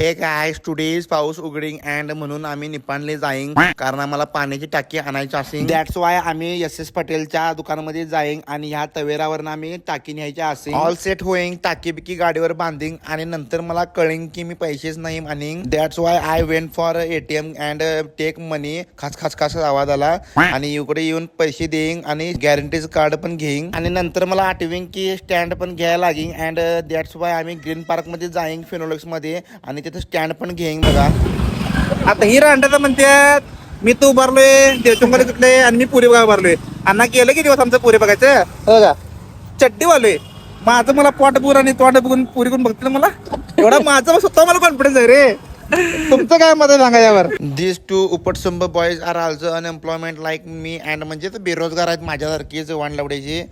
हे काय टुडेज पाऊस उघडिंग अँड म्हणून आम्ही निपाणले जाईन कारण आम्हाला पाण्याची टाकी आणायची असेल. दॅट्स वाय आम्ही एस पटेलच्या दुकानामध्ये जाईन आणि ह्या तवेरावर आम्ही टाकी न्यायची असेल. ऑल सेट होईन, टाकी बिकी गाडीवर बांधिंग आणि नंतर मला कळेन की मी पैसेच नाही आणि that's why I went for ATM and take money. खास खास खास आवाज आला आणि इकडे येऊन पैसे देईन आणि गॅरंटीज कार्ड पण घेईन आणि नंतर मला आठवीन की स्टँड पण घ्यायला लागेल. अँड दॅट्स वाय आम्ही ग्रीन पार्क मध्ये जाईन फिनोलेक्स मध्ये आणि तिथे स्टँड पण घेईन. बघा आता ही रांडा म्हणतात मी तू उभारलोय देवचंगाला कुठले आणि मी पुरी बघा उभारलोय. अण्णा गेलं की दिवस आमचं पुरी बघायचं हो का चड्डी वालोय. माझं मला पोट पूर आणि तोंड बघून पुरी कोण बघतील मला एवढा माझं स्वतः मला कॉन्फिडन्स आहे रे. तुमचं काय मत आहे सांगा यावर. दिस टू उपटसंभ boys are also unemployment like me and म्हणजे ते बेरोजगार आहेत माझ्यासारखीच वाण लवड्याचे.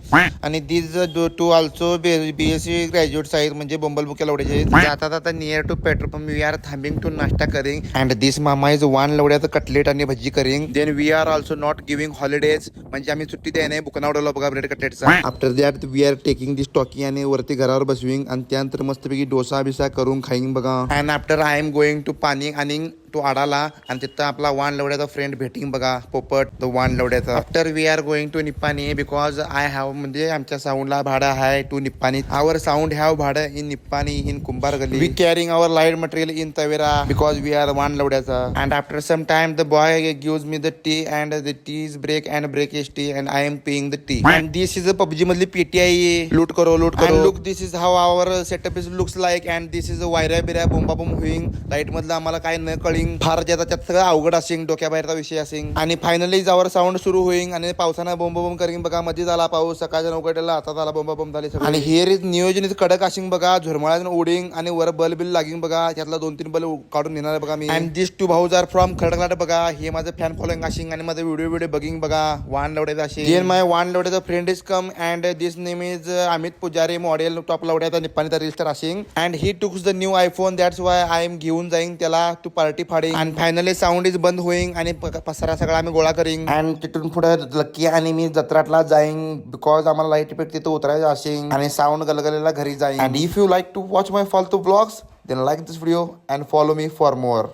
आणि this two also BSc graduates आहेत म्हणजे बोंबल बुके लवड्याचे. जातात आता near to petrol pump we are थांबिंग टू नाश्ता करिंग अँड दिस मामा इज वाण लवड्याचं कटलेट आणि भजी करिंग. Then we are also not giving holidays म्हणजे आम्ही सुट्टी द्याय नाही बुकनावडला बघा ब्रेड कटलेटचा. After that we are taking this talkie आणि वरती घरावर बसविंग आणि त्यानंतर मस्तपैकी डोसा बिसा करून खाईन बघा. And after I am going to पाणी आणि तो आडाला आणि तिथं आपला वाण लवड्याचा फ्रेंड भेटिंग बघा पोपट तो वाण लवड्याचा. After we are going to Nippani because I have म्हणजे आमच्या साऊंडला भाडं आहे to Nippani. Our sound have भाडं in Nippani in Kumbhar Gali. We carrying our light material in Tavera because we are वाण लवड्याचा. And after some time the boy gives me the tea and the tea is break and break is tea and I am paying the tea. And this is a PUBG मधली पेटी आहे. लूट करो look this is how our setup is looks like and this is वायऱ्या बिऱ्या बोंबा बोंब होईंग. लाईट मधलं आम्हाला काय न कळिंग फार ज्याचा त्यात सगळं अवघड असेल डोक्याबाहेरचा विषय असेल. आणि फायनली जावर साऊंड सुरू होईन आणि पावसानं बोंब बोंब करीन बघा. मध्ये झाला पाऊस सकाळच्या 9 वाजता आता झाला बोंबा बोंब झाली सगळं. आणि हिअर इज नियोजन इज कडक असेल बघा. झुरमळ्यानं उडिंग आणि वर बल बिल लागीन बघा. त्यातला 2-3 बल काढून नेणार बघा मी. अँड दिस टू भाऊज आर फ्रॉम खडकलाट बघा. हे माझं फॅन फॉलोइंग असेल आणि माझं व्हिडिओ बघिंग बघा. वाण लवड्याचा असेल. माय वाण लवड्याचा friend is come and this name is Amit Pujari model top लवड्याचा निप्पाणीचा रजिस्टर असेल. And he tooks the new iPhone that's why I am घेऊन जाईन त्याला टू पार्टी फाडिंग. अँड फायनली साऊंड इज बंद होईंग आणि पसारा सगळा आम्ही गोळा करीन. अँड तिथून पुढे लक्की आणि मी जत्राटला जाईन बिकॉज आम्हाला लाईट पेट तिथं उतरायचं असेल आणि साऊंड गलगलेला घरी जाईन. And if you like to watch my फालतू blogs then like this video and follow me for more.